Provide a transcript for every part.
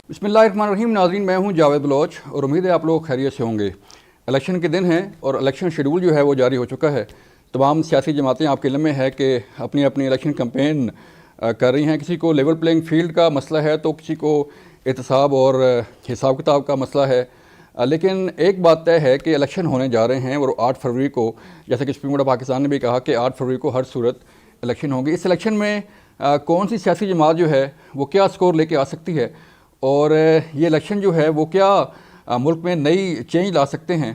بسم اللہ الرحمن الرحیم. ناظرین، میں ہوں جاوید بلوچ اور امید ہے آپ لوگ خیریت سے ہوں گے. الیکشن کے دن ہیں اور الیکشن شیڈول جو ہے وہ جاری ہو چکا ہے. تمام سیاسی جماعتیں آپ کے علم میں ہے کہ اپنی اپنی الیکشن کمپین کر رہی ہیں. کسی کو لیول پلینگ فیلڈ کا مسئلہ ہے تو کسی کو احتساب اور حساب کتاب کا مسئلہ ہے. لیکن ایک بات طے ہے کہ الیکشن ہونے جا رہے ہیں اور 8 فروری کو، جیسا کہ سپریم کورٹ آف پاکستان نے بھی کہا کہ 8 فروری کو ہر صورت الیکشن ہوگی. اس الیکشن میں کون سی سیاسی جماعت جو ہے وہ کیا سکور لے کے آ سکتی ہے اور یہ الیکشن جو ہے وہ کیا ملک میں نئی چینج لا سکتے ہیں،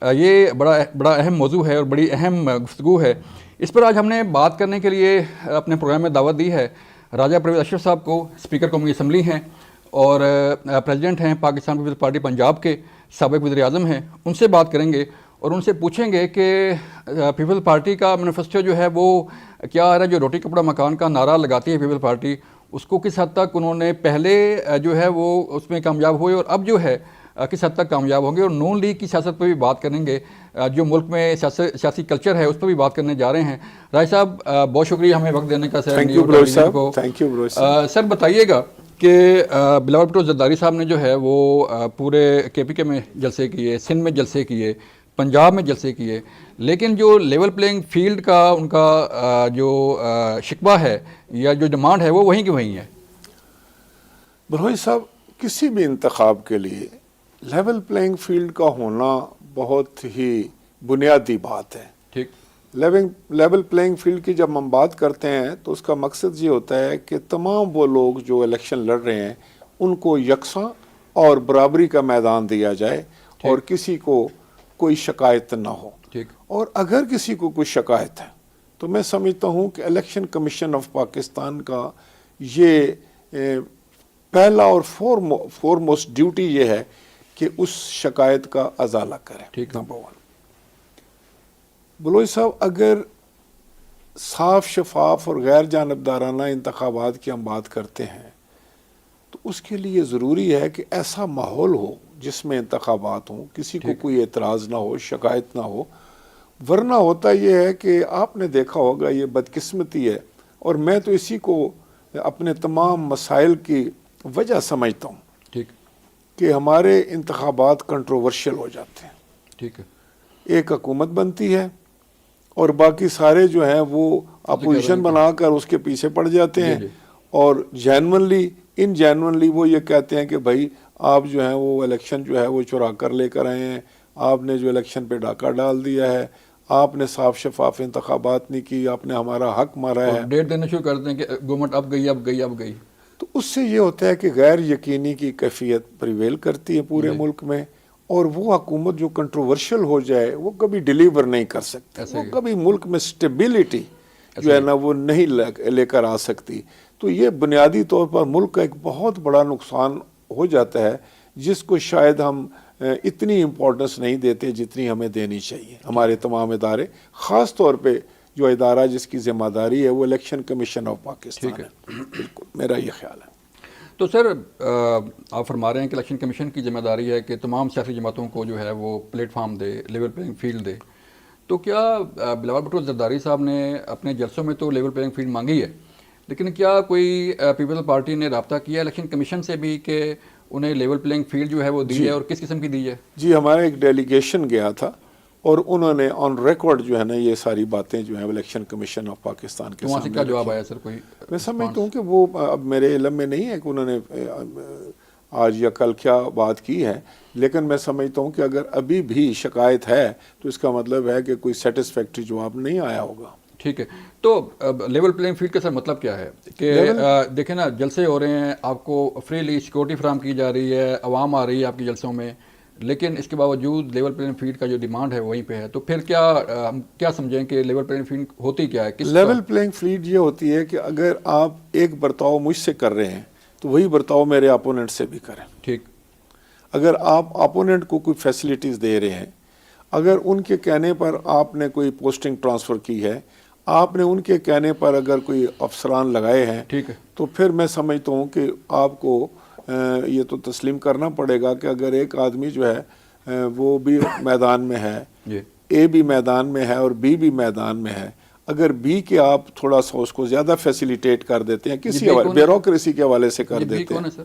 یہ بڑا اہم موضوع ہے اور بڑی اہم گفتگو ہے. اس پر آج ہم نے بات کرنے کے لیے اپنے پروگرام میں دعوت دی ہے راجہ پرویز اشرف صاحب کو. اسپیکر قومی اسمبلی ہیں اور پریزیڈنٹ ہیں پاکستان پیپلز پارٹی پنجاب کے، سابق وزیر اعظم ہیں. ان سے بات کریں گے اور ان سے پوچھیں گے کہ پیپلز پارٹی کا مینیفیسٹو جو ہے وہ کیا آ رہا ہے. جو روٹی کپڑا مکان کا نعرہ لگاتی ہے پیپلز پارٹی، اس کو کس حد تک انہوں نے پہلے جو ہے وہ اس میں کامیاب ہوئے اور اب جو ہے کس حد تک کامیاب ہوں گے. اور نون لیگ کی سیاست پہ بھی بات کریں گے، جو ملک میں سیاسی کلچر ہے اس پہ بھی بات کرنے جا رہے ہیں. راج صاحب بہت شکریہ ہمیں وقت دینے کا. سر بتائیے گا کہ بلاول بھٹو زرداری صاحب نے جو ہے وہ پورے کے پی کے میں جلسے کیے، سندھ میں جلسے کیے، پنجاب میں جلسے کیے، لیکن جو لیول پلینگ فیلڈ کا ان کا جو شکوہ ہے یا جو ڈیمانڈ ہے وہ وہیں کی وہیں ہے. بروئی صاحب، کسی بھی انتخاب کے لیے لیول پلینگ فیلڈ کا ہونا بہت ہی بنیادی بات ہے. ٹھیک. لیول پلینگ فیلڈ کی جب ہم بات کرتے ہیں تو اس کا مقصد یہ ہوتا ہے کہ تمام وہ لوگ جو الیکشن لڑ رہے ہیں ان کو یکساں اور برابری کا میدان دیا جائے اور کسی کو کوئی شکایت نہ ہو. اور اگر کسی کو کوئی شکایت ہے تو میں سمجھتا ہوں کہ الیکشن کمیشن آف پاکستان کا یہ پہلا اور فورموسٹ ڈیوٹی یہ ہے کہ اس شکایت کا ازالہ کرے. نمبر 1. بلوچ صاحب، اگر صاف شفاف اور غیر جانبدارانہ انتخابات کی ہم بات کرتے ہیں تو اس کے لیے ضروری ہے کہ ایسا ماحول ہو جس میں انتخابات ہوں، کسی کو کوئی اعتراض نہ ہو، شکایت نہ ہو. ورنہ ہوتا یہ ہے کہ آپ نے دیکھا ہوگا، یہ بدقسمتی ہے اور میں تو اسی کو اپنے تمام مسائل کی وجہ سمجھتا ہوں کہ ہمارے انتخابات کنٹروورشل ہو جاتے ہیں. ٹھیک ہے. ایک حکومت بنتی ہے اور باقی سارے جو ہیں وہ اپوزیشن بنا کر اس کے پیچھے پڑ جاتے ہیں اور جینونلی وہ یہ کہتے ہیں کہ بھائی آپ جو ہیں وہ الیکشن جو ہے وہ چرا کر لے کر آئے ہیں، آپ نے جو الیکشن پہ ڈاکہ ڈال دیا ہے، آپ نے صاف شفاف انتخابات نہیں کی، آپ نے ہمارا حق مارا ہے. ڈیٹ دینا شروع کر دیں کہ گورنمنٹ اب گئی. تو اس سے یہ ہوتا ہے کہ غیر یقینی کی کیفیت پریویل کرتی ہے پورے ملک میں، اور وہ حکومت جو کنٹروورشل ہو جائے وہ کبھی ڈیلیور نہیں کر سکتی، وہ کبھی ملک میں سٹیبلٹی جو ہے نا وہ نہیں لے کر آ سکتی. تو یہ بنیادی طور پر ملک کا ایک بہت بڑا نقصان ہو جاتا ہے جس کو شاید ہم اتنی امپورٹنس نہیں دیتے جتنی ہمیں دینی چاہیے. ہمارے تمام ادارے، خاص طور پہ جو ادارہ جس کی ذمہ داری ہے وہ الیکشن کمیشن آف پاکستان ہے. بالکل میرا یہ خیال ہے. تو سر آپ فرما رہے ہیں کہ الیکشن کمیشن کی ذمہ داری ہے کہ تمام سیاسی جماعتوں کو جو ہے وہ پلیٹ فارم دے، لیول پلینگ فیلڈ دے. تو کیا بلاول بھٹو زرداری صاحب نے اپنے جلسوں میں تو لیول پلینگ فیلڈ مانگی ہے، لیکن کیا کوئی پیپلز پارٹی نے رابطہ کیا الیکشن کمیشن سے بھی کہ انہیں لیول پلینگ فیلڈ جو ہے وہ دی جائے اور کس قسم کی دی جائے؟ جی، ہمارا ایک ڈیلیگیشن گیا تھا اور انہوں نے آن ریکارڈ جو ہے نا یہ ساری باتیں جو ہیں الیکشن کمیشن آف پاکستان کے سامنے. کیا جواب آیا سر؟ کوئی میں سمجھتا ہوں کہ وہ اب میرے علم میں نہیں ہے کہ انہوں نے آج یا کل کیا بات کی ہے، لیکن میں سمجھتا ہوں کہ اگر ابھی بھی شکایت ہے تو اس کا مطلب ہے کہ کوئی سیٹسفیکٹری جواب نہیں آیا ہوگا. ٹھیک ہے. تو لیول پلینگ فیلڈ کا سر مطلب کیا ہے کہ دیکھیں نا، جلسے ہو رہے ہیں، آپ کو فریلی سیکورٹی فراہم کی جا رہی ہے، عوام آ رہی ہے آپ کے جلسوں میں، لیکن اس کے باوجود لیول پلینگ فیلڈ کا جو ڈیمانڈ ہے وہیں پہ ہے. تو پھر ہم کیا سمجھیں کہ لیول پلینگ فیلڈ ہوتی کیا ہے؟ لیول پلینگ فیلڈ یہ ہوتی ہے کہ اگر آپ ایک برتاؤ مجھ سے کر رہے ہیں تو وہی برتاؤ میرے اپوننٹ سے بھی کریں. ٹھیک. اگر آپ اپوننٹ کو کوئی فیسلٹیز دے رہے ہیں، اگر ان کے کہنے پر آپ نے کوئی پوسٹنگ ٹرانسفر کی ہے، آپ نے ان کے کہنے پر اگر کوئی افسران لگائے ہیں، ٹھیک ہے، تو پھر میں سمجھتا ہوں کہ آپ کو یہ تو تسلیم کرنا پڑے گا کہ اگر ایک آدمی جو ہے وہ بھی میدان میں ہے، اے بھی میدان میں ہے اور بی بھی میدان میں ہے، اگر بی کے آپ تھوڑا سا اس کو زیادہ فیسیلیٹیٹ کر دیتے ہیں، کسی بیوروکریسی کے حوالے سے کر دیتے ہیں.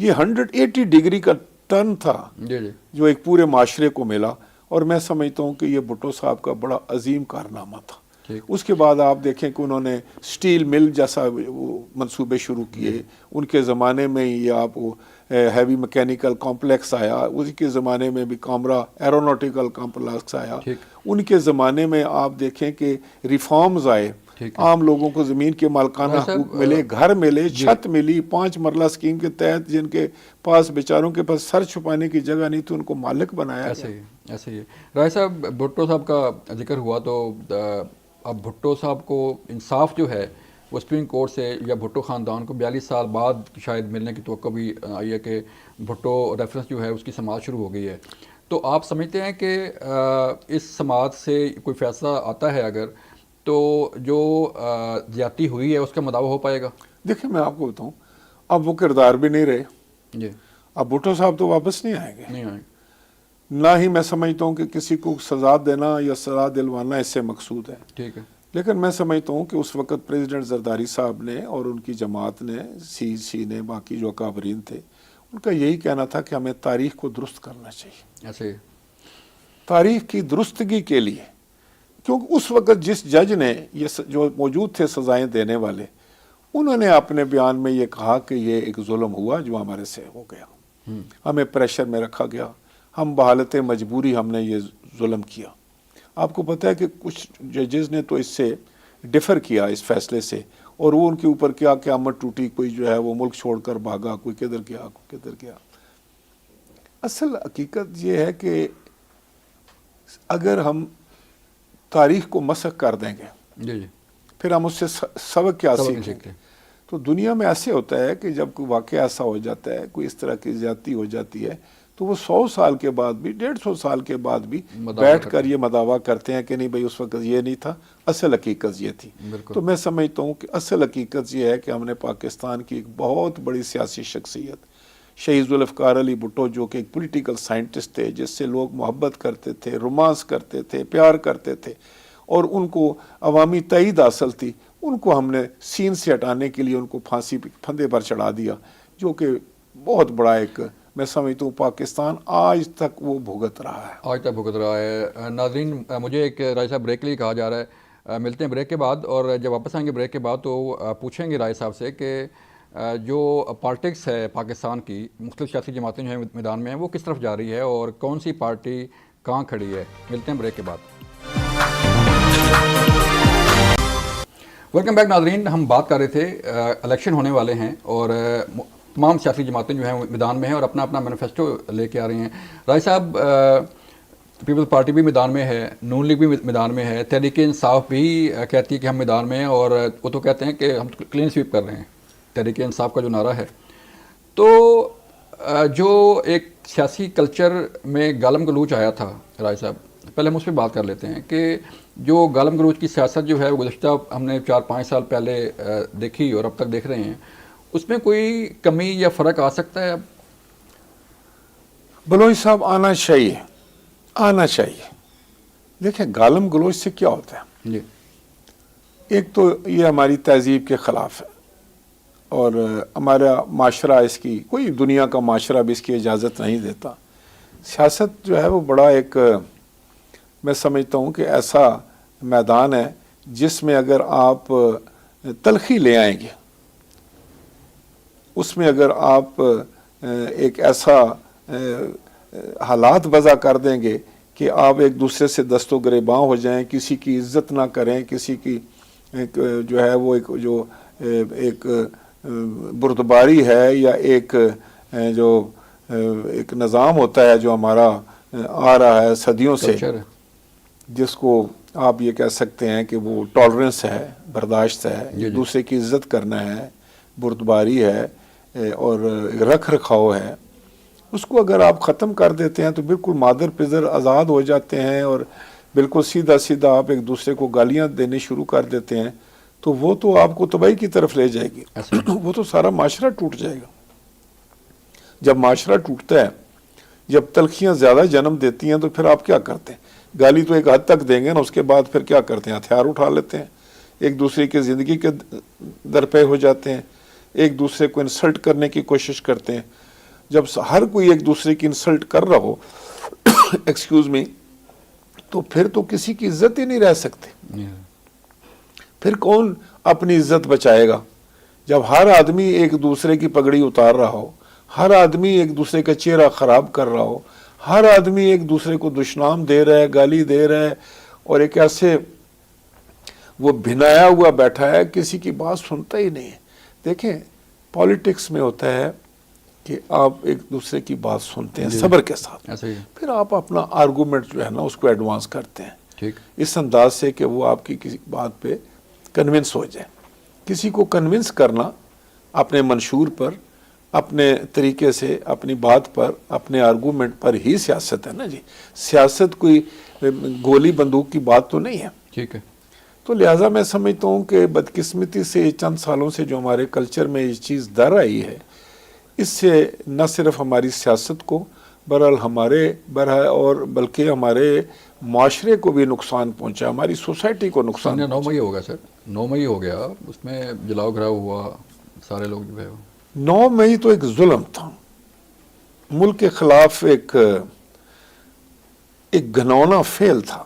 یہ 180 ڈگری کا ٹرن تھا جی جی جو ایک پورے معاشرے کو ملا، اور میں سمجھتا ہوں کہ یہ بھٹو صاحب کا بڑا عظیم کارنامہ تھا۔ ٹھیک۔ اس کے بعد آپ دیکھیں کہ انہوں نے سٹیل مل جیسا منصوبے شروع کیے، ان کے زمانے میں ہی آپ ہیوی میکینیکل کمپلیکس آیا، اسی کے زمانے میں بھی کامرا ایروناٹیکل کمپلیکس آیا، ان کے زمانے میں آپ دیکھیں کہ ریفارمز آئے، عام لوگوں کو زمین کے مالکانہ حقوق ملے، گھر ملے، چھت ملی، 5 مرلہ اسکیم کے تحت جن کے پاس بیچاروں کے پاس سر چھپانے کی جگہ نہیں تھی ان کو مالک بنایا ایسے ہی ایسے ہی۔ رائے صاحب، بھٹو صاحب کا ذکر ہوا تو اب بھٹو صاحب کو انصاف جو ہے وہ سپریم کورٹ سے یا بھٹو خاندان کو 42 سال بعد شاید ملنے کی توقع بھی آئی ہے کہ بھٹو ریفرنس جو ہے اس کی سماعت شروع ہو گئی ہے، تو آپ سمجھتے ہیں کہ اس سماعت سے کوئی فیصلہ آتا ہے اگر تو جو زیادتی ہوئی ہے اس کا مداوع ہو پائے گا؟ دیکھیں میں آپ کو بتاؤں، اب وہ کردار بھی نہیں رہے، جی اب بھٹو صاحب تو واپس نہیں آئیں گے، نہیں آئے، نہ ہی میں سمجھتا ہوں کہ کسی کو سزا دینا یا سزا دلوانا اس سے مقصود ہے، ٹھیک ہے، لیکن میں سمجھتا ہوں کہ اس وقت پریزیڈنٹ زرداری صاحب نے اور ان کی جماعت نے، سی نے، باقی جو اکابرین تھے، ان کا یہی کہنا تھا کہ ہمیں تاریخ کو درست کرنا چاہیے، ایسے تاریخ کی درستگی کے لیے، کیونکہ اس وقت جس جج نے یہ جو موجود تھے سزائیں دینے والے، انہوں نے اپنے بیان میں یہ کہا کہ یہ ایک ظلم ہوا جو ہمارے سے ہو گیا، ہمیں پریشر میں رکھا گیا، ہم بحالت مجبوری ہم نے یہ ظلم کیا۔ آپ کو پتہ ہے کہ کچھ ججز نے تو اس سے ڈیفر کیا اس فیصلے سے، اور وہ ان کے اوپر کیا قیامت ٹوٹی، کوئی جو ہے وہ ملک چھوڑ کر بھاگا، کوئی کدھر گیا، کوئی کدھر گیا۔ اصل حقیقت یہ ہے کہ اگر ہم تاریخ کو مسخ کر دیں گے، جی جی، پھر ہم اس سے سبق کیا سبق سیکھیں سیکھتے گے؟ ہیں۔ تو دنیا میں ایسے ہوتا ہے کہ جب کوئی واقعہ ایسا ہو جاتا ہے، کوئی اس طرح کی زیادتی ہو جاتی ہے، تو وہ 100 سال کے بعد بھی، 150 سال کے بعد بھی بیٹھ کر یہ مداوع کرتے ہیں کہ نہیں بھائی اس وقت یہ نہیں تھا، اصل حقیقت یہ تھی۔ تو میں سمجھتا ہوں کہ اصل حقیقت یہ ہے کہ ہم نے پاکستان کی ایک بہت بڑی سیاسی شخصیت شہید ذوالفقار علی بھٹو، جو کہ ایک پولیٹیکل سائنٹسٹ تھے، جس سے لوگ محبت کرتے تھے، رومانس کرتے تھے، پیار کرتے تھے، اور ان کو عوامی تائید حاصل تھی، ان کو ہم نے سین سے ہٹانے کے لیے ان کو پھانسی پھندے پر چڑھا دیا، جو کہ بہت بڑا ایک، میں سمجھتا ہوں پاکستان آج تک وہ بھگت رہا ہے، آج تک بھگت رہا ہے۔ ناظرین، مجھے ایک رائے صاحب بریک لیے کہا جا رہا ہے، ملتے ہیں بریک کے بعد، اور جب واپس آئیں گے بریک کے بعد تو پوچھیں گے رائے صاحب سے کہ جو پالیٹکس ہے پاکستان کی، مختلف سیاسی جماعتیں جو ہیں میدان میں ہیں، وہ کس طرف جا رہی ہے اور کون سی پارٹی کہاں کھڑی ہے۔ ملتے ہیں بریک کے بعد۔ ویلکم بیک ناظرین، ہم بات کر رہے تھے الیکشن ہونے والے ہیں اور تمام سیاسی جماعتیں جو ہیں میدان میں ہیں اور اپنا اپنا مینیفیسٹو لے کے آ رہی ہیں۔ رائے صاحب، پیپلز پارٹی بھی میدان میں ہے، نون لیگ بھی میدان میں ہے، تحریک انصاف بھی کہتی ہے کہ ہم میدان میں ہیں، اور وہ تو کہتے ہیں کہ ہم کلین سویپ کر رہے ہیں، تحریک انصاف کا جو نعرہ ہے۔ تو جو ایک سیاسی کلچر میں گالم گلوچ آیا تھا رائے صاحب، پہلے ہم اس پہ بات کر لیتے ہیں کہ جو گالم گلوچ کی سیاست جو ہے وہ گزشتہ ہم نے 4-5 سال پہلے دیکھی اور اب تک دیکھ رہے ہیں، اس میں کوئی کمی یا فرق آ سکتا ہے اب؟ بلوچ صاحب آنا چاہیے، آنا چاہیے۔ دیکھیں گالم گلوچ سے کیا ہوتا ہے، جی، ایک تو یہ ہماری تہذیب کے خلاف ہے، اور ہمارا معاشرہ اس کی، کوئی دنیا کا معاشرہ بھی اس کی اجازت نہیں دیتا۔ سیاست جو ہے وہ بڑا ایک، میں سمجھتا ہوں کہ ایسا میدان ہے جس میں اگر آپ تلخی لے آئیں گے، اس میں اگر آپ ایک ایسا حالات وضع کر دیں گے کہ آپ ایک دوسرے سے دست و گریباں ہو جائیں، کسی کی عزت نہ کریں، کسی کی جو ہے وہ ایک بردباری ہے، یا ایک جو ایک نظام ہوتا ہے جو ہمارا آ رہا ہے صدیوں سے، جس کو آپ یہ کہہ سکتے ہیں کہ وہ ٹالرنس ہے، برداشت ہے، ایک دوسرے کی عزت کرنا ہے، بردباری ہے اور رکھ رکھاؤ ہے، اس کو اگر آپ ختم کر دیتے ہیں تو بالکل مادر پدر آزاد ہو جاتے ہیں، اور بالکل سیدھا سیدھا آپ ایک دوسرے کو گالیاں دینے شروع کر دیتے ہیں، تو وہ تو آپ کو تباہی کی طرف لے جائے گی، وہ تو سارا معاشرہ ٹوٹ جائے گا۔ جب معاشرہ ٹوٹتا ہے، جب تلخیاں زیادہ جنم دیتی ہیں، تو پھر آپ کیا کرتے ہیں؟ گالی تو ایک حد تک دیں گے نا، اس کے بعد پھر کیا کرتے ہیں؟ ہتھیار اٹھا لیتے ہیں، ایک دوسرے کی زندگی کے درپے ہو جاتے ہیں، ایک دوسرے کو انسلٹ کرنے کی کوشش کرتے ہیں۔ جب ہر کوئی ایک دوسرے کی انسلٹ کر رہا ہو ایکسکیوز می، تو پھر تو کسی کی عزت ہی نہیں رہ سکتی. پھر کون اپنی عزت بچائے گا جب ہر آدمی ایک دوسرے کی پگڑی اتار رہا ہو، ہر آدمی ایک دوسرے کا چہرہ خراب کر رہا ہو، ہر آدمی ایک دوسرے کو دشنام دے رہا ہے، گالی دے رہا ہے، اور ایک ایسے وہ بھنایا ہوا بیٹھا ہے، کسی کی بات سنتا ہی نہیں ہے. دیکھیں پالیٹکس میں ہوتا ہے کہ آپ ایک دوسرے کی بات سنتے ہیں صبر کے ساتھ، پھر آپ اپنا آرگومنٹ جو ہے نا اس کو ایڈوانس کرتے ہیں اس انداز سے کہ وہ آپ کی کسی بات پہ کنونس ہو جائے. کسی کو کنونس کرنا اپنے منشور پر، اپنے طریقے سے، اپنی بات پر، اپنے آرگومنٹ پر ہی سیاست ہے نا جی. سیاست کوئی گولی بندوق کی بات تو نہیں ہے. ٹھیک ہے. تو لہٰذا میں سمجھتا ہوں کہ بدقسمتی سے چند سالوں سے جو ہمارے کلچر میں یہ چیز در آئی ہے، اس سے نہ صرف ہماری سیاست کو بہرحال ہمارے اور بلکہ ہمارے معاشرے کو بھی نقصان پہنچا، ہماری سوسائٹی کو نقصان پہنچا. 9 مئی ہو گیا سر، 9 مئی ہو گیا، اس میں جلاؤ گھراؤ ہوا، سارے لوگ جو ہے 9 مئی تو ایک ظلم تھا، ملک کے خلاف ایک گھناؤنا فعل تھا،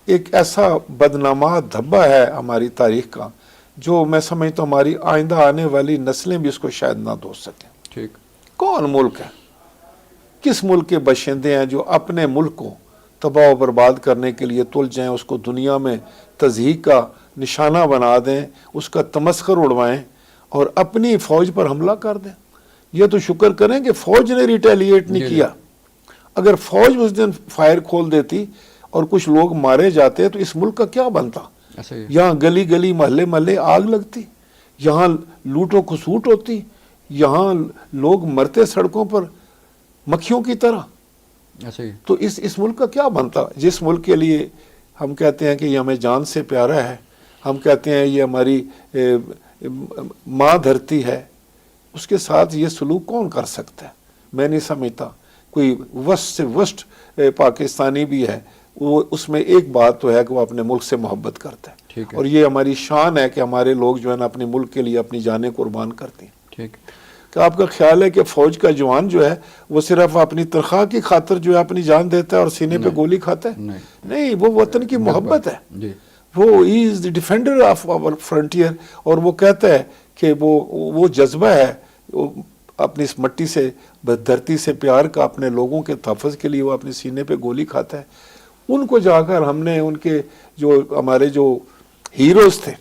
ایک ایسا بدنما دھبا ہے ہماری تاریخ کا جو میں سمجھتا ہوں ہماری آئندہ آنے والی نسلیں بھی اس کو شاید نہ دو سکیں. کون ملک ہے، کس ملک کے باشندے ہیں جو اپنے ملک کو تباہ و برباد کرنے کے لیے تل جائیں، اس کو دنیا میں تضحیک کا نشانہ بنا دیں، اس کا تمسخر اڑوائیں اور اپنی فوج پر حملہ کر دیں. یہ تو شکر کریں کہ فوج نے ریٹیلیٹ نہیں کیا. اگر فوج اس دن فائر کھول دیتی اور کچھ لوگ مارے جاتے تو اس ملک کا کیا بنتا؟ یہاں گلی گلی محلے محلے آگ لگتی، یہاں لوٹ و کھسوٹ ہوتی، یہاں لوگ مرتے سڑکوں پر مکھیوں کی طرح. تو اس ملک کا کیا بنتا؟ جس ملک کے لیے ہم کہتے ہیں کہ یہ ہمیں جان سے پیارا ہے، ہم کہتے ہیں یہ ہماری ماں دھرتی ہے، اس کے ساتھ یہ سلوک کون کر سکتا ہے؟ میں نہیں سمجھتا. کوئی وسط سے وسط پاکستانی بھی ہے، وہ اس میں ایک بات تو ہے کہ وہ اپنے ملک سے محبت کرتا ہے، اور یہ ہماری شان ہے کہ ہمارے لوگ جو ہے نا اپنے ملک کے لیے اپنی جانیں قربان کرتے ہیں. کہ آپ کا خیال ہے کہ فوج کا جوان جو ہے وہ صرف اپنی تنخواہ کی خاطر جو ہے اپنی جان دیتا ہے اور سینے پہ گولی کھاتا ہے؟ نہیں، وہ وطن کی محبت ہے، وہ ہی از دی ڈیفینڈر آف آور فرنٹیئر، اور وہ کہتا ہے کہ وہ جذبہ ہے، اپنی اس مٹی سے، دھرتی سے پیار کا، اپنے لوگوں کے تحفظ کے لیے وہ اپنے سینے پہ گولی کھاتا ہے. ان کو جا کر ہم نے ان کے جو ہمارے جو ہیروز تھے،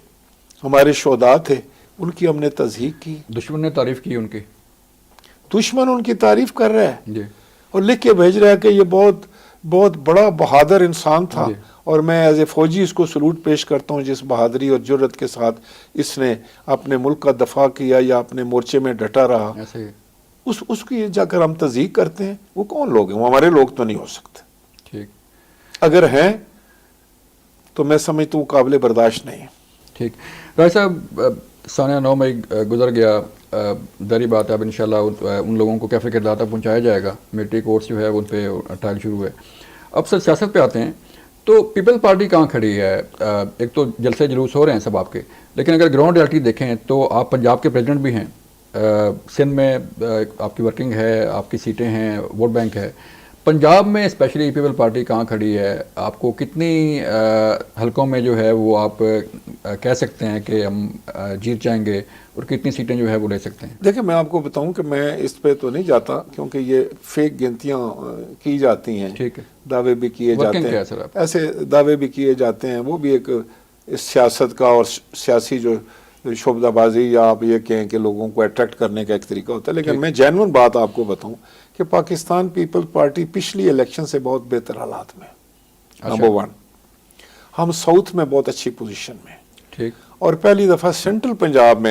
ہمارے شہداء تھے، ان کی ہم نے تضحیق کی. دشمن نے تعریف کی ان کی، دشمن ان کی تعریف کر رہا ہے اور لکھ کے بھیج رہا ہے کہ یہ بہت بہت بڑا بہادر انسان تھا، اور میں ایز اے فوجی اس کو سلوٹ پیش کرتا ہوں جس بہادری اور جرت کے ساتھ اس نے اپنے ملک کا دفاع کیا یا اپنے مورچے میں ڈٹا رہا. اس کی جا کر ہم تضحیق کرتے ہیں. وہ کون لوگ ہیں؟ وہ ہمارے لوگ تو نہیں ہو سکتے. اگر ہیں تو میں سمجھتا ہوں قابل برداشت نہیں ہے. ٹھیک. راج صاحب، سانیہ 9 مئی گزر گیا، دری بات ہے، اب انشاءاللہ ان لوگوں کو کیفے کردار تک پہنچایا جائے گا. ملٹری کورٹس جو ہے ان پہ ٹرائل شروع ہوئے. اب سر سیاست پہ آتے ہیں تو پیپل پارٹی کہاں کھڑی ہے؟ ایک تو جلسے جلوس ہو رہے ہیں سب آپ کے، لیکن اگر گراؤنڈ ریالٹی دیکھیں تو آپ پنجاب کے پریزیڈنٹ بھی ہیں، سندھ میں آپ کی ورکنگ ہے، آپ کی سیٹیں ہیں، ووٹ بینک ہے. پنجاب میں اسپیشلی پیپل پارٹی کہاں کھڑی ہے؟ آپ کو کتنی حلقوں میں جو ہے وہ آپ کہہ سکتے ہیں کہ ہم جیت جائیں گے، اور کتنی سیٹیں جو ہے وہ لے سکتے ہیں؟ دیکھیں، میں آپ کو بتاؤں کہ میں اس پہ تو نہیں جاتا کیونکہ یہ فیک گنتیاں کی جاتی ہیں. ٹھیک ہے. دعوے بھی کیے جاتے ہیں، ایسے دعوے بھی کیے جاتے ہیں، وہ بھی ایک سیاست کا اور سیاسی جو شعبہ بازی یا آپ یہ کہیں کہ لوگوں کو اٹریکٹ کرنے کا ایک طریقہ ہوتا ہے. لیکن میں جینون بات آپ کو بتاؤں کہ پاکستان پیپل پارٹی پچھلی الیکشن سے بہت بہتر حالات میں. نمبر 1، ہم ساؤتھ میں بہت اچھی پوزیشن میں. ٹھیک. اور پہلی دفعہ سینٹرل پنجاب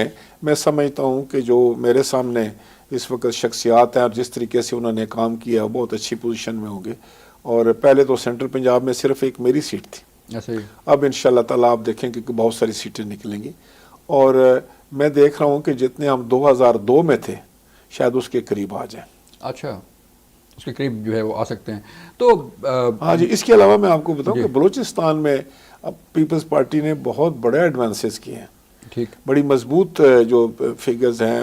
میں سمجھتا ہوں کہ جو میرے سامنے اس وقت شخصیات ہیں اور جس طریقے سے انہوں نے کام کیا وہ بہت اچھی پوزیشن میں ہوں گے. اور پہلے تو سینٹرل پنجاب میں صرف ایک میری سیٹ تھی، اب انشاءاللہ تعالیٰ آپ دیکھیں کہ بہت ساری سیٹیں نکلیں گی. اور میں دیکھ رہا ہوں کہ جتنے ہم 2002 میں تھے شاید اس کے قریب آ جائیں. اچھا، اس کے قریب جو ہے وہ آ سکتے ہیں. تو ہاں جی. اس کے علاوہ میں آپ کو بتاؤں کہ بلوچستان میں اب پیپلز پارٹی نے بہت بڑے ایڈوانسز کیے ہیں. ٹھیک. بڑی مضبوط جو فگرز ہیں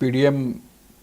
PDM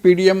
PDM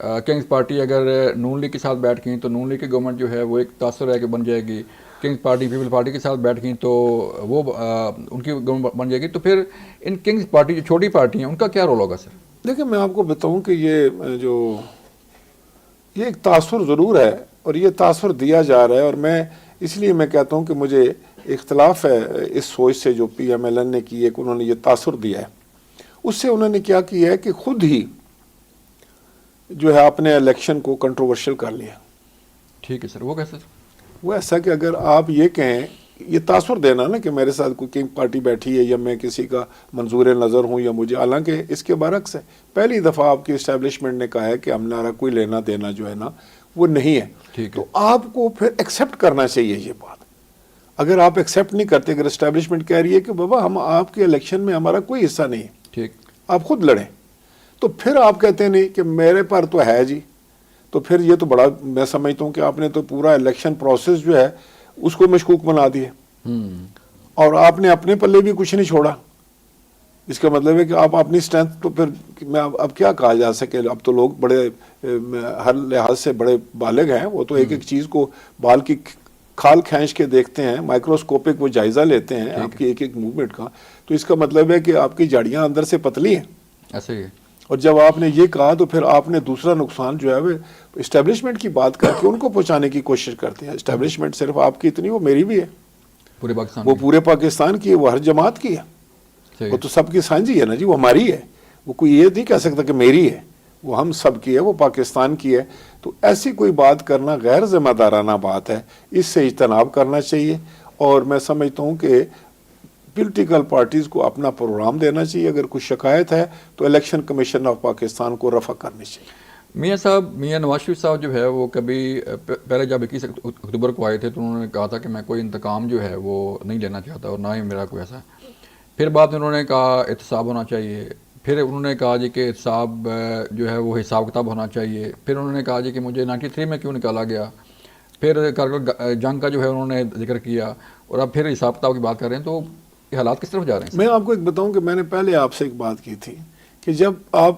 کنگز پارٹی اگر نون لیگ کے ساتھ بیٹھ گئی تو نون لیگ کی گورنمنٹ جو ہے وہ ایک تاثر ہے کہ بن جائے گی، کنگز پارٹی پیپل پارٹی کے ساتھ بیٹھ گئی تو وہ ان کی گورنمنٹ بن جائے گی، تو پھر ان کنگز پارٹی جو چھوٹی پارٹی ہیں ان کا کیا رول ہوگا سر؟ دیکھیں میں آپ کو بتاؤں کہ یہ ایک تاثر ضرور ہے اور یہ تاثر دیا جا رہا ہے، اور میں اس لیے میں کہتا ہوں کہ مجھے اختلاف ہے اس سوچ سے جو پی ایم ایل این نے کی ہے کہ انہوں نے یہ تاثر دیا ہے۔ اس سے انہوں نے کیا کیا ہے کہ خود ہی جو ہے اپنے الیکشن کو کنٹروورشل کر لیا۔ ٹھیک ہے سر، وہ کیسے؟ وہ ایسا کہ اگر آپ یہ کہیں، یہ تاثر دینا نا کہ میرے ساتھ کوئی کنگ پارٹی بیٹھی ہے یا میں کسی کا منظور نظر ہوں یا مجھے، حالانکہ اس کے برعکس ہے، پہلی دفعہ آپ کی اسٹیبلشمنٹ نے کہا ہے کہ ہمارا کوئی لینا دینا جو ہے نا وہ نہیں ہے، تو آپ کو پھر ایکسیپٹ کرنا چاہیے یہ بات۔ اگر آپ ایکسیپٹ نہیں کرتے، اگر اسٹیبلشمنٹ کہہ رہی ہے کہ بابا ہم آپ کے الیکشن میں ہمارا کوئی حصہ نہیں ہے، ٹھیک، آپ خود لڑیں، تو پھر آپ کہتے نہیں کہ میرے پر تو ہے جی، تو پھر یہ تو بڑا، میں سمجھتا ہوں کہ آپ نے تو پورا الیکشن پروسیس جو ہے اس کو مشکوک بنا دیا، اور آپ نے اپنے پلے بھی کچھ نہیں چھوڑا۔ اس کا مطلب ہے کہ آپ اپنی اسٹرینتھ، تو پھر میں اب کیا کہا جا سکے، اب تو لوگ بڑے ہر لحاظ سے بڑے بالغ ہیں، وہ تو ایک ایک چیز کو بال کی کھال کھینچ کے دیکھتے ہیں، مائکروسکوپک وہ جائزہ لیتے ہیں آپ کی ایک ایک موومنٹ کا، تو اس کا مطلب ہے کہ آپ کی جڑیاں اندر سے پتلی ہیں، ایسے ہی۔ اور جب آپ نے یہ کہا تو پھر آپ نے دوسرا نقصان جو ہے وہ اسٹیبلشمنٹ کی بات کر کے ان کو پہنچانے کی کوشش کرتے ہیں۔ اسٹیبلشمنٹ صرف آپ کی اتنی، وہ میری بھی ہے، پورے پاکستان وہ پورے پاکستان کی ہے، وہ ہر جماعت کی ہے، وہ تو سب کی سانجھی ہے نا جی، وہ ہماری ہے، وہ کوئی یہ نہیں کہہ سکتا کہ میری ہے، وہ ہم سب کی ہے، وہ پاکستان کی ہے۔ تو ایسی کوئی بات کرنا غیر ذمہ دارانہ بات ہے، اس سے اجتناب کرنا چاہیے، اور میں سمجھتا ہوں کہ پولیٹیکل پارٹیز کو اپنا پروگرام دینا چاہیے، اگر کوئی شکایت ہے تو الیکشن کمیشن آف پاکستان کو رفع کرنی چاہیے۔ میاں نواز شریف صاحب جو ہے وہ کبھی پہلے جب 21 اکتوبر کو آئے تھے تو انہوں نے کہا تھا کہ میں کوئی انتقام جو ہے وہ نہیں لینا چاہتا اور نہ ہی میرا کوئی ایسا، پھر بعد میں انہوں نے کہا احتساب ہونا چاہیے، پھر انہوں نے کہا جی کہ احتساب جو ہے وہ حساب کتاب ہونا چاہیے، پھر انہوں نے کہا جی کہ مجھے 93 میں کیوں نکالا گیا، پھر کارگل جنگ کا جو ہے انہوں نے ذکر کیا، اور اب پھر حساب کتاب کی بات کر رہے ہیں، تو یہ حالات کس طرف جا رہے ہیں؟ میں آپ کو ایک بتاؤں کہ میں نے پہلے آپ سے ایک بات کی تھی کہ جب آپ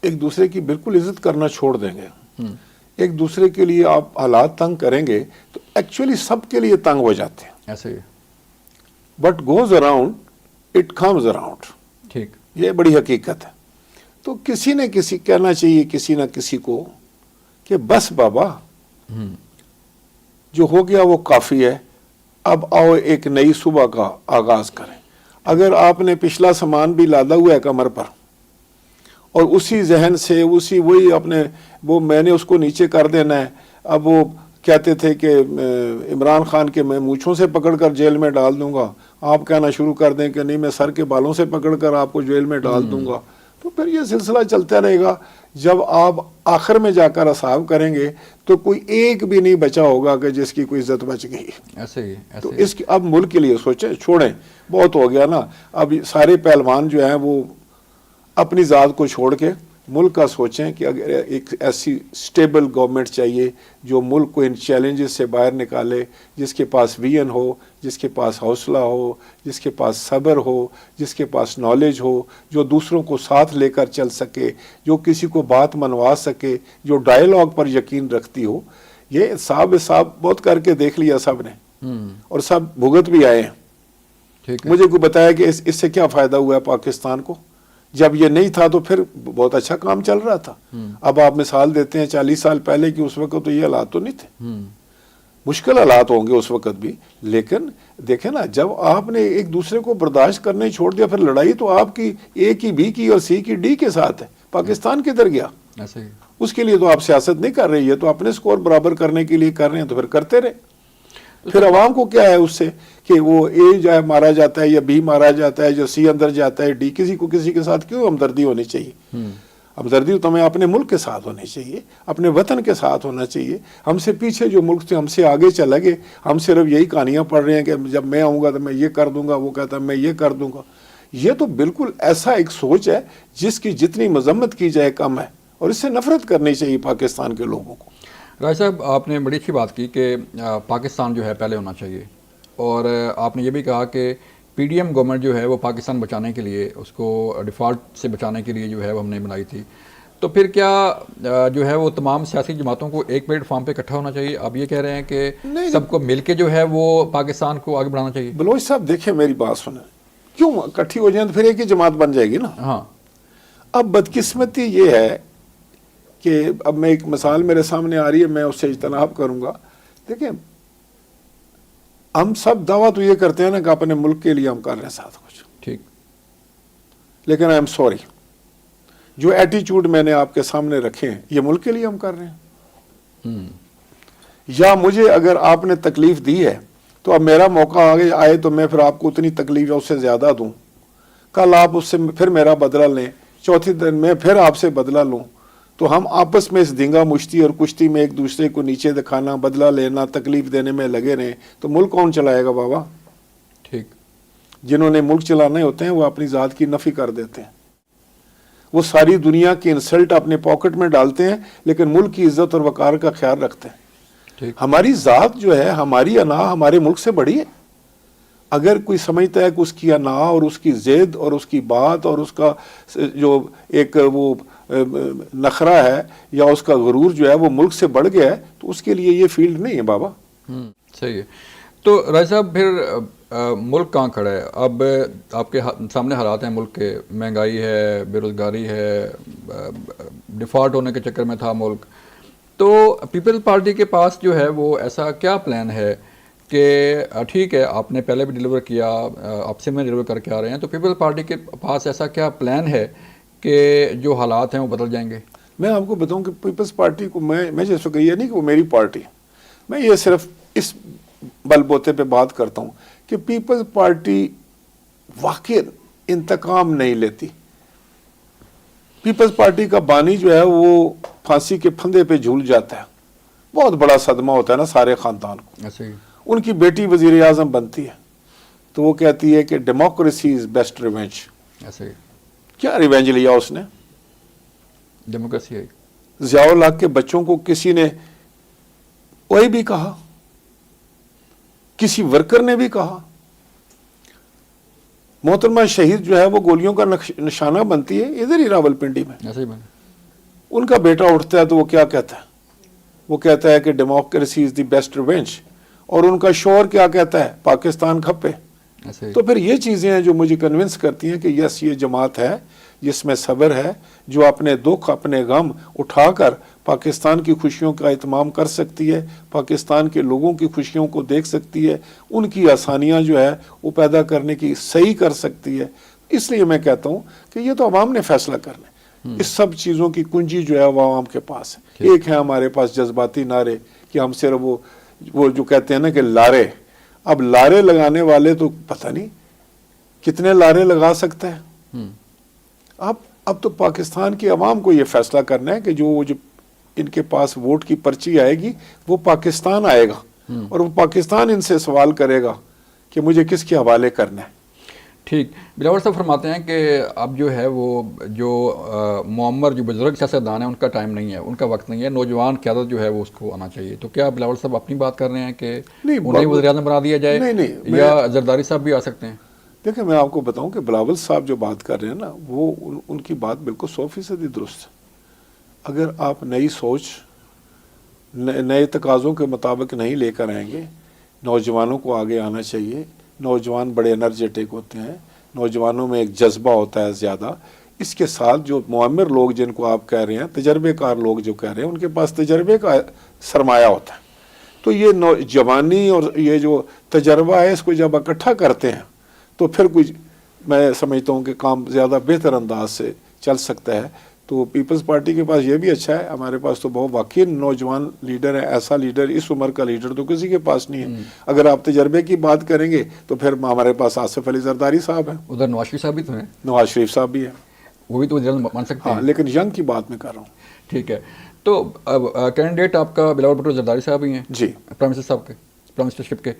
ایک دوسرے کی بالکل عزت کرنا چھوڑ دیں گے، ایک دوسرے کے لیے آپ حالات تنگ کریں گے تو ایکچولی سب کے لیے تنگ ہو جاتے ہیں۔ ایسے ہی، but goes around it comes around, ٹھیک، یہ بڑی حقیقت ہے۔ تو کسی نے کسی کہنا چاہیے کسی نہ کسی کو کہ بس بابا جو ہو گیا وہ کافی ہے، اب آؤ ایک نئی صبح کا آغاز کریں۔ اگر آپ نے پچھلا سامان بھی لادا ہوا ہے کمر پر اور اسی ذہن سے وہی اپنے وہ میں نے اس کو نیچے کر دینا ہے، اب وہ کہتے تھے کہ عمران خان کے میں مونچھوں سے پکڑ کر جیل میں ڈال دوں گا، آپ کہنا شروع کر دیں کہ نہیں میں سر کے بالوں سے پکڑ کر آپ کو جیل میں ڈال دوں گا، تو پھر یہ سلسلہ چلتا رہے گا۔ جب آپ آخر میں جا کر حساب کریں گے تو کوئی ایک بھی نہیں بچا ہوگا کہ جس کی کوئی عزت بچ گئی۔ ایسے ہی، تو اس کی اب ملک کے لیے سوچیں، چھوڑیں، بہت ہو گیا نا، اب سارے پہلوان جو ہیں وہ اپنی ذات کو چھوڑ کے ملک کا سوچیں کہ اگر ایک ایسی سٹیبل گورنمنٹ چاہیے جو ملک کو ان چیلنجز سے باہر نکالے، جس کے پاس ویژن ہو، جس کے پاس حوصلہ ہو، جس کے پاس صبر ہو، جس کے پاس نالج ہو، جو دوسروں کو ساتھ لے کر چل سکے، جو کسی کو بات منوا سکے، جو ڈائیلاگ پر یقین رکھتی ہو۔ یہ حساب بہت کر کے دیکھ لیا سب نے، اور سب بھگت بھی آئے ہیں۔ مجھے کوئی بتایا کہ اس سے کیا فائدہ ہوا ہے پاکستان کو؟ جب یہ نہیں تھا تو پھر بہت اچھا کام چل رہا تھا۔ اب آپ مثال دیتے ہیں 40 سال پہلے کی، اس وقت تو یہ حالات تو نہیں تھے، مشکل حالات ہوں گے اس وقت بھی، لیکن دیکھیں نا جب آپ نے ایک دوسرے کو برداشت کرنے چھوڑ دیا، پھر لڑائی تو آپ کی اے کی بی کی اور سی کی ڈی کے ساتھ ہے، پاکستان کدھر گیا؟ اس کے لیے تو آپ سیاست نہیں کر رہی ہے، تو اپنے سکور برابر کرنے کے لیے کر رہے ہیں، تو پھر کرتے رہے۔ پھر عوام کو کیا ہے اس سے کہ وہ اے جو ہے مارا جاتا ہے یا بی مارا جاتا ہے، جو سی اندر جاتا ہے، ڈی، کسی کو کسی کے ساتھ کیوں ہمدردی ہونی چاہیے؟ ہمدردی تو ہمیں اپنے ملک کے ساتھ ہونی چاہیے، اپنے وطن کے ساتھ ہونا چاہیے۔ ہم سے پیچھے جو ملک تھے ہم سے آگے چلے گئے، ہم صرف یہی کہانیاں پڑھ رہے ہیں کہ جب میں آؤں گا تو میں یہ کر دوں گا، وہ کہتا ہے میں یہ کر دوں گا۔ یہ تو بالکل ایسا ایک سوچ ہے جس کی جتنی مذمت کی جائے کم ہے، اور اس سے نفرت کرنی چاہیے پاکستان کے لوگوں کو۔ راج صاحب، آپ نے بڑی اچھی بات کی کہ پاکستان جو ہے پہلے ہونا چاہیے، اور آپ نے یہ بھی کہا کہ پی ڈی ایم گورنمنٹ جو ہے وہ پاکستان بچانے کے لیے، اس کو ڈیفالٹ سے بچانے کے لیے جو ہے وہ ہم نے بنائی تھی۔ تو پھر کیا جو ہے وہ تمام سیاسی جماعتوں کو ایک پلیٹ فارم پہ اکٹھا ہونا چاہیے؟ آپ یہ کہہ رہے ہیں کہ سب کو مل کے جو ہے وہ پاکستان کو آگے بڑھانا چاہیے؟ بلوچ صاحب دیکھیں میری بات سنیں، کیوں اکٹھی ہو جائیں تو پھر ایک ہی جماعت بن جائے گی نا. ہاں اب بدقسمتی یہ ہے کہ اب میں ایک مثال میرے سامنے آ رہی ہے، میں اس سے اجتناب کروں گا. دیکھیں ہم سب دعویٰ تو یہ کرتے ہیں نا کہ اپنے ملک کے لیے ہم کر رہے ہیں ساتھ کچھ، ٹھیک، لیکن آئی ایم سوری، جو ایٹیچیوڈ میں نے آپ کے سامنے رکھے ہیں یہ ملک کے لیے ہم کر رہے ہیں. یا مجھے اگر آپ نے تکلیف دی ہے تو اب میرا موقع آگے آئے تو میں پھر آپ کو اتنی تکلیف یا اس سے زیادہ دوں، کل آپ اس سے پھر میرا بدلہ لیں، چوتھی دن میں پھر آپ سے بدلہ لوں، تو ہم آپس میں اس دنگا مشتی اور کشتی میں ایک دوسرے کو نیچے دکھانا، بدلہ لینا، تکلیف دینے میں لگے رہیں تو ملک کون چلائے گا بابا؟ ٹھیک. جنہوں نے ملک چلانے ہوتے ہیں وہ اپنی ذات کی نفی کر دیتے ہیں، وہ ساری دنیا کی انسلٹ اپنے پاکٹ میں ڈالتے ہیں لیکن ملک کی عزت اور وقار کا خیال رکھتے ہیں. ٹھیک. ہماری ذات جو ہے، ہماری انا ہمارے ملک سے بڑی ہے. اگر کوئی سمجھتا ہے کہ اس کی انا اور اس کی ضد اور اس کی بات اور اس کا جو ایک وہ نخرہ ہے یا اس کا غرور جو ہے وہ ملک سے بڑھ گیا ہے تو اس کے لیے یہ فیلڈ نہیں ہے بابا. صحیح ہے. تو راج صاحب پھر ملک کہاں کھڑا ہے؟ اب آپ کے سامنے حالات ہیں ملک کے، مہنگائی ہے، بے روزگاری ہے، ڈیفالٹ ہونے کے چکر میں تھا ملک. تو پیپلز پارٹی کے پاس جو ہے وہ ایسا کیا پلان ہے کہ ٹھیک ہے آپ نے پہلے بھی ڈیلیور کیا، آپ سے میں ڈیلیور کر کے آ رہے ہیں، تو پیپلز پارٹی کے پاس ایسا کیا پلان ہے کہ جو حالات ہیں وہ بدل جائیں گے؟ میں آپ کو بتاؤں کہ پیپلز پارٹی کو میں جیسے کہ یہ نہیں کہ وہ میری پارٹی، میں یہ صرف اس بل بوتے پہ بات کرتا ہوں کہ پیپلز پارٹی واقع انتقام نہیں لیتی. پیپلز پارٹی کا بانی جو ہے وہ پھانسی کے پھندے پہ جھول جاتا ہے، بہت بڑا صدمہ ہوتا ہے نا سارے خاندان کو. ایسے ہی ان کی بیٹی وزیر اعظم بنتی ہے تو وہ کہتی ہے کہ ڈیموکریسی از بیسٹ ریونج. ایسے ہی کیا ریونج لیا اس نے؟ ڈیموکریسی ہے. ضیاء الحق کے بچوں کو کسی نے وہی بھی کہا، کسی ورکر نے بھی کہا. محترمہ شہید جو ہے وہ گولیوں کا نشانہ بنتی ہے ادھر ہی راولپنڈی میں. ایسے ہی بنے. ان کا بیٹا اٹھتا ہے تو وہ کیا کہتا ہے؟ وہ کہتا ہے کہ democracy is the best revenge. اور ان کا شوہر کیا کہتا ہے؟ پاکستان کھپے. ایسے ہی. تو پھر یہ چیزیں ہیں جو مجھے کنونس کرتی ہیں کہ یس یہ جماعت ہے جس میں صبر ہے، جو اپنے دکھ اپنے غم اٹھا کر پاکستان کی خوشیوں کا اہتمام کر سکتی ہے، پاکستان کے لوگوں کی خوشیوں کو دیکھ سکتی ہے، ان کی آسانیاں جو ہے وہ پیدا کرنے کی صحیح کر سکتی ہے. اس لیے میں کہتا ہوں کہ یہ تو عوام نے فیصلہ کرنا ہے. اس سب چیزوں کی کنجی جو ہے وہ عوام کے پاس ہے. ایک ہے ہمارے پاس جذباتی نعرے کہ ہم صرف وہ جو کہتے ہیں نا کہ لارے، اب لارے لگانے والے تو پتہ نہیں کتنے لارے لگا سکتے ہیں. اب تو پاکستان کی عوام کو یہ فیصلہ کرنا ہے کہ جو ان کے پاس ووٹ کی پرچی آئے گی وہ پاکستان آئے گا اور وہ پاکستان ان سے سوال کرے گا کہ مجھے کس کے حوالے کرنا ہے. ٹھیک. بلاول صاحب فرماتے ہیں کہ اب جو ہے وہ جو معمر جو بزرگ سیاستدان ہیں ان کا ٹائم نہیں ہے، ان کا وقت نہیں ہے، نوجوان قیادت جو ہے وہ اس کو آنا چاہیے. تو کیا بلاول صاحب اپنی بات کر رہے ہیں کہ انہیں وزیر اعظم بنا دیا جائے؟ نہیں، یا زرداری صاحب بھی آ سکتے ہیں؟ دیکھیں میں آپ کو بتاؤں کہ بلاول صاحب جو بات کر رہے ہیں نا وہ ان کی بات بالکل 100% درست ہے. اگر آپ نئی سوچ نئے تقاضوں کے مطابق نہیں لے کر آئیں گے، نوجوانوں کو آگے آنا چاہیے. نوجوان بڑے انرجیٹک ہوتے ہیں، نوجوانوں میں ایک جذبہ ہوتا ہے زیادہ. اس کے ساتھ جو معمر لوگ جن کو آپ کہہ رہے ہیں، تجربے کار لوگ جو کہہ رہے ہیں، ان کے پاس تجربے کا سرمایہ ہوتا ہے. تو یہ جوانی اور یہ جو تجربہ ہے اس کو جب اکٹھا کرتے ہیں تو پھر کچھ میں سمجھتا ہوں کہ کام زیادہ بہتر انداز سے چل سکتا ہے. تو پیپلز پارٹی کے پاس یہ بھی اچھا ہے، ہمارے پاس تو بہت واقعی نوجوان لیڈر ہے. ایسا لیڈر، اس عمر کا لیڈر تو کسی کے پاس نہیں ہے. اگر آپ تجربے کی بات کریں گے تو پھر ہمارے پاس آصف علی زرداری صاحب ہیں، ادھر نواز شریف صاحب بھی تو ہیں، نواز شریف صاحب بھی ہیں، وہ بھی تو وزیر اعظم بن سکتے ہیں. لیکن ینگ کی بات میں کر رہا ہوں. ٹھیک ہے. تو اب کینڈیڈیٹ آپ کا بلاول بھٹو زرداری صاحب ہی ہیں جی، پرائم منسٹر صاحب کے، پرائم منسٹرشپ کے.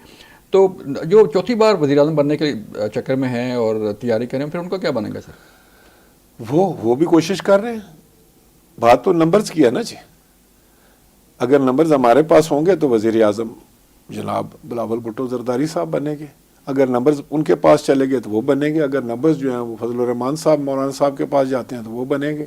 تو جو چوتھی بار وزیر اعظم بننے کے چکر میں ہیں اور تیاری کر رہے ہیں، پھر ان کا کیا بنے گا سر؟ وہ بھی کوشش کر رہے ہیں. بات تو نمبرز کی ہے نا جی. اگر نمبرز ہمارے پاس ہوں گے تو وزیر اعظم جناب بلاول بھٹو زرداری صاحب بنے گے. اگر نمبرز ان کے پاس چلے گئے تو وہ بنے گے. اگر نمبرز جو ہیں وہ فضل الرحمان صاحب مولانا صاحب کے پاس جاتے ہیں تو وہ بنے گے.